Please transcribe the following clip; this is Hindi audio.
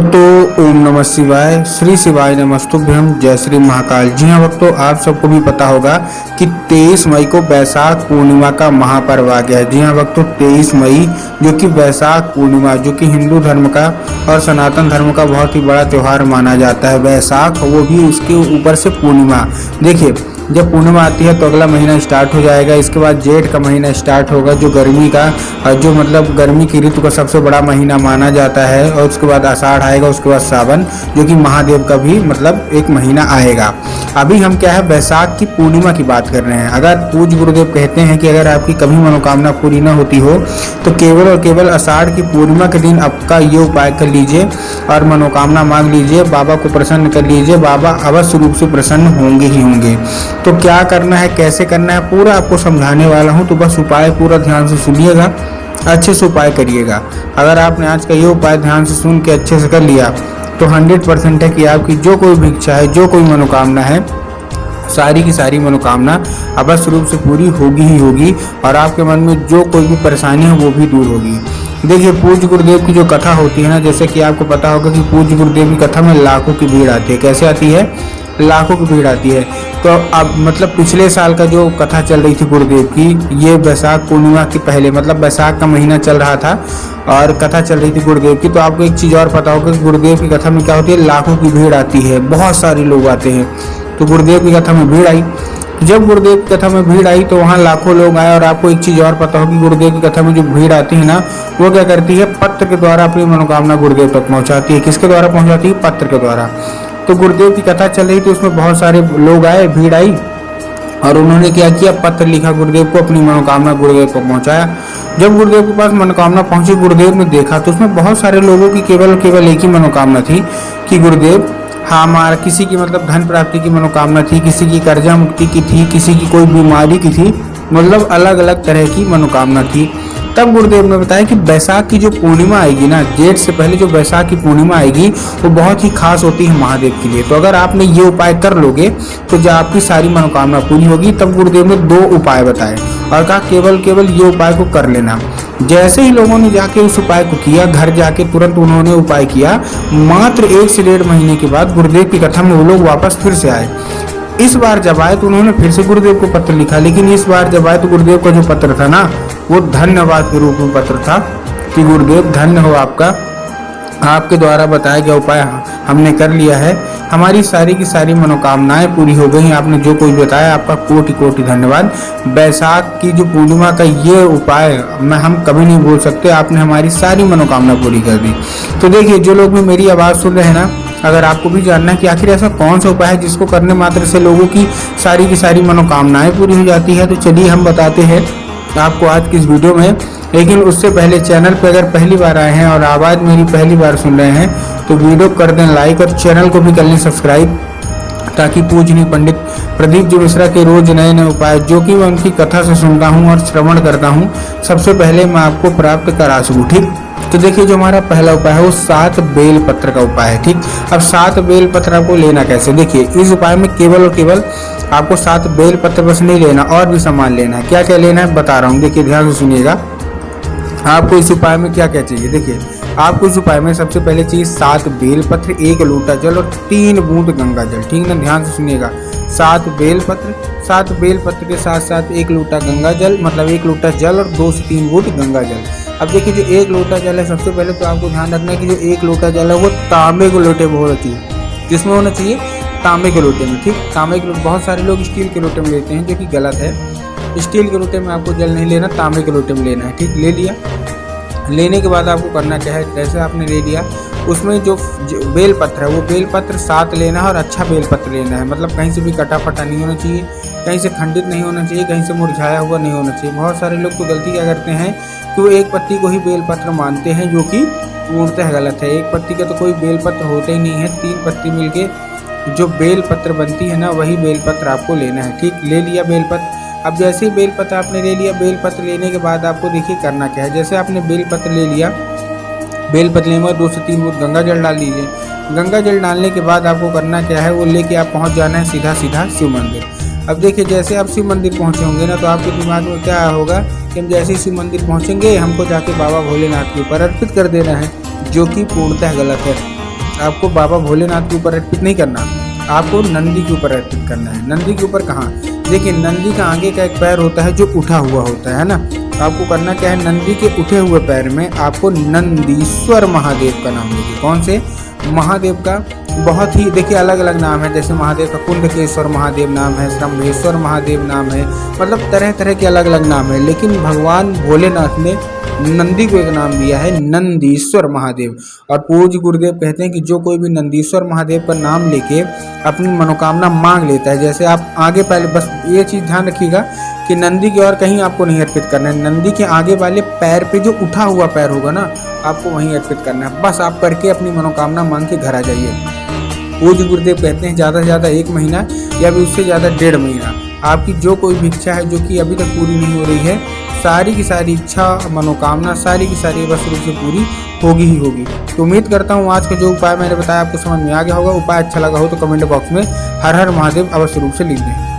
भक्तों, ओम नमः शिवाय, श्री शिवाय नमस्तुभ्यम, जय श्री महाकाल। जी हाँ भक्तों, आप सबको भी पता होगा कि 23 मई को वैशाख पूर्णिमा का महापर्व आ गया है। जी हाँ भक्तों, 23 मई जो कि वैशाख पूर्णिमा, जो कि हिंदू धर्म का और सनातन धर्म का बहुत ही बड़ा त्यौहार माना जाता है। वैशाख, वो भी उसके ऊपर से पूर्णिमा। देखिए, जब पूर्णिमा आती है तो अगला महीना स्टार्ट हो जाएगा। इसके बाद जेठ का महीना स्टार्ट होगा, जो गर्मी का जो मतलब गर्मी की ऋतु का सबसे बड़ा महीना माना जाता है। और उसके बाद आषाढ़ आएगा, उसके बाद सावन, जो कि महादेव का भी मतलब एक महीना आएगा। अभी हम क्या है, वैशाख की पूर्णिमा की बात कर रहे हैं। अगर पूज्य गुरुदेव कहते हैं कि अगर आपकी कभी मनोकामना पूरी न होती हो तो केवल और केवल आषाढ़ की पूर्णिमा के दिन आपका ये उपाय कर लीजिए और मनोकामना मांग लीजिए, बाबा को प्रसन्न कर लीजिए। बाबा अवश्य रूप से प्रसन्न होंगे ही होंगे। तो क्या करना है, कैसे करना है, पूरा आपको समझाने वाला हूँ। तो बस उपाय पूरा ध्यान से सुनिएगा, अच्छे से उपाय करिएगा। अगर आपने आज का ये उपाय ध्यान से सुन के अच्छे से कर लिया तो 100% है कि आपकी जो कोई भी इच्छा है, जो कोई मनोकामना है, सारी की सारी मनोकामना अवश्य रूप से पूरी होगी ही होगी। और आपके मन में जो कोई भी परेशानी है वो भी दूर होगी। देखिए, पूज्य गुरुदेव की जो कथा होती है ना, जैसे कि आपको पता होगा कि पूज्य गुरुदेव की कथा में लाखों की भीड़ आती है। कैसे आती है? लाखों की भीड़ आती है। तो अब मतलब पिछले साल का जो कथा चल रही थी गुरुदेव की, ये वैशाख पूर्णिमा के पहले, मतलब वैशाख का महीना चल रहा था और कथा चल रही थी गुरुदेव की। तो आपको एक चीज़ और पता होगा कि गुरुदेव की कथा में क्या होती है, लाखों की भीड़ आती है, बहुत सारे लोग आते हैं। तो गुरुदेव की कथा में भीड़ आई। जब गुरुदेव की कथा में भीड़ आई तो वहाँ लाखों लोग आए। और आपको एक चीज़ और पता होगी, गुरुदेव की कथा में जो भीड़ आती है ना, वो क्या करती है, पत्र के द्वारा अपनी मनोकामना गुरुदेव तक पहुँचाती है। किसके द्वारा पहुँचाती है? पत्र के द्वारा। तो गुरुदेव की कथा चल रही थी, उसमें बहुत सारे लोग आए, भीड़ आई और उन्होंने क्या किया, पत्र लिखा गुरुदेव को, अपनी मनोकामना गुरुदेव को पहुंचाया। जब गुरुदेव के पास मनोकामना पहुंची, गुरुदेव ने देखा तो उसमें बहुत सारे लोगों की केवल एक ही मनोकामना थी कि गुरुदेव, हाँ, हमारा किसी की मतलब धन प्राप्ति की मनोकामना थी, किसी की कर्जा मुक्ति की थी, किसी की कोई बीमारी की थी, मतलब अलग अलग तरह की मनोकामना थी। तब गुरुदेव ने बताया कि वैशाख की जो पूर्णिमा आएगी ना, जेठ से पहले जो वैशाख की पूर्णिमा आएगी वो बहुत ही खास होती है महादेव के लिए। तो अगर आपने ये उपाय कर लोगे तो जो आपकी सारी मनोकामना पूरी होगी। तब गुरुदेव ने 2 उपाय बताए और कहा केवल ये उपाय को कर लेना। जैसे ही लोगों ने जाके उस उपाय को किया, घर जाके तुरंत उन्होंने उपाय किया, मात्र 1 से 1.5 महीने के बाद गुरुदेव की कथा में वो लोग वापस फिर से आए। इस बार जब आए तो उन्होंने फिर से गुरुदेव को पत्र लिखा, लेकिन इस बार जब आए तो गुरुदेव का जो पत्र था ना, वो धन्यवाद के रूप में पत्र था कि गुरुदेव धन्य हो आपका, आपके द्वारा बताया गया उपाय हमने कर लिया है, हमारी सारी की सारी मनोकामनाएं पूरी हो गई। आपने जो कुछ बताया आपका कोटि कोटि धन्यवाद। वैशाख की जो पूर्णिमा का ये उपाय हम कभी नहीं भूल सकते, आपने हमारी सारी मनोकामना पूरी कर दी। तो देखिए, जो लोग भी मेरी आवाज़ सुन रहे हैं ना, अगर आपको भी जानना है कि आखिर ऐसा कौन सा उपाय है जिसको करने मात्र से लोगों की सारी मनोकामनाएं पूरी हो जाती है, तो चलिए हम बताते हैं आपको आज की इस वीडियो में। लेकिन उससे पहले चैनल पर अगर पहली बार आए हैं और आवाज़ मेरी पहली बार सुन रहे हैं तो वीडियो कर दें लाइक और चैनल को भी कर लें सब्सक्राइब, ताकि पूजनीय पंडित प्रदीप जी मिश्रा के रोज नए नए उपाय, जो कि मैं उनकी कथा से सुनता हूँ और श्रवण करता हूँ, सबसे पहले मैं आपको प्राप्त करा सकूँ। ठीक, तो देखिए, जो हमारा पहला उपाय है वो 7 बेल पत्र का उपाय है। ठीक, अब 7 बेल पत्र आपको लेना कैसे? देखिए, इस उपाय में केवल और केवल आपको 7 बेल पत्र बस नहीं लेना, और भी सामान लेना है। क्या क्या लेना है बता रहा हूँ, देखिए ध्यान से सुनिएगा। आपको इस उपाय में क्या क्या चाहिए? देखिए, आपको इस उपाय में सबसे पहले चाहिए 7 बेल पत्र, 1 लोटा जल और 3 बूंद गंगा जल। ठीक ना, ध्यान से सुनिएगा। 7 बेल पत्र, 7 बेल पत्र के साथ साथ 1 लोटा गंगा जल, मतलब 1 लोटा जल और 2 से 3 बूंद गंगा जल। अब देखिए, जो 1 लोटा जल है, सबसे पहले तो आपको ध्यान रखना है कि जो 1 लोटा जल है वो तांबे के लोटे में होना चाहिए। किसमें होना चाहिए? तांबे के लोटे में। ठीक, तांबे के लोटे, बहुत सारे लोग स्टील के लोटे में लेते हैं, जो कि गलत है। स्टील के लोटे में आपको जल नहीं लेना, तांबे के लोटे में लेना है। ठीक, ले लिया। लेने के बाद आपको करना क्या है, जैसे आपने ले लिया, उसमें जो बेल पत्र है वो बेल पत्र 7 लेना है और अच्छा बेल पत्र लेना है। मतलब कहीं से भी कटा फटा नहीं होना चाहिए, कहीं से खंडित नहीं होना चाहिए, कहीं से मुरझाया हुआ नहीं होना चाहिए। बहुत सारे लोग तो गलती क्या करते हैं कि वो एक पत्ती को ही बेल पत्र मानते हैं, जो कि पूर्णतः गलत है। एक पत्ती का तो कोई बेल पत्र होता ही नहीं है, 3 पत्ती मिलके जो बेल पत्र बनती है ना, वही बेल पत्र आपको लेना है। ठीक, ले लिया बेल पत्र। अब जैसे ही बेल पत्र आपने ले लिया, बेल पत्र लेने के बाद आपको देखिए करना क्या है। जैसे आपने बेल पत्र ले लिया, बेल पत्र लेने के बाद 2 से 3 बूंद गंगा जल डाल दीजिए। गंगा जल डालने के बाद आपको करना क्या है, वो लेके आप पहुंच जाना है सीधा शिव मंदिर। अब देखिए, जैसे आप शिव मंदिर पहुंचे होंगे ना, तो आपके दिमाग में क्या होगा कि हम जैसे ही शिव मंदिर पहुंचेंगे, हमको जाके बाबा भोलेनाथ के ऊपर अर्पित कर देना है, जो कि पूर्णतः गलत है। आपको बाबा भोलेनाथ के ऊपर अर्पित नहीं करना, आपको नंदी के ऊपर अर्पित करना है। नंदी के ऊपर कहाँ? देखिए, नंदी का आगे का एक पैर होता है जो उठा हुआ होता है ना। आपको करना क्या है, नंदी के उठे हुए पैर में आपको नंदीश्वर महादेव का नाम लीजिए। कौन से? महादेव का बहुत ही देखिए अलग अलग नाम है, जैसे महादेव का कुंडकेश्वर महादेव नाम है, शंभेश्वर महादेव नाम है, मतलब तरह तरह के अलग अलग नाम है। लेकिन भगवान भोलेनाथ ने नंदी को एक नाम दिया है नंदीश्वर महादेव। और पूज्य गुरुदेव कहते हैं कि जो कोई भी नंदीश्वर महादेव का नाम लेके अपनी मनोकामना मांग लेता है, जैसे आप आगे पहले बस ये चीज़ ध्यान रखिएगा कि नंदी के और कहीं आपको नहीं अर्पित करना है, नंदी के आगे वाले पैर पे जो उठा हुआ पैर होगा ना, आपको वहीं अर्पित करना है। बस आप करके अपनी मनोकामना मांग के घर आ जाइए। पूज्य गुरुदेव कहते हैं ज़्यादा से ज़्यादा 1 महीना या भी उससे ज़्यादा 1.5 महीना आपकी जो कोई भी इच्छा है जो कि अभी तक पूरी नहीं हो रही है, सारी की सारी इच्छा मनोकामना सारी की सारी बस रूप से पूरी होगी ही होगी। तो उम्मीद करता हूँ आज का जो उपाय मैंने बताया आपको समझ में आ गया होगा। उपाय अच्छा लगा हो तो कमेंट बॉक्स में हर हर महादेव अवश्य रूप से लिख दें।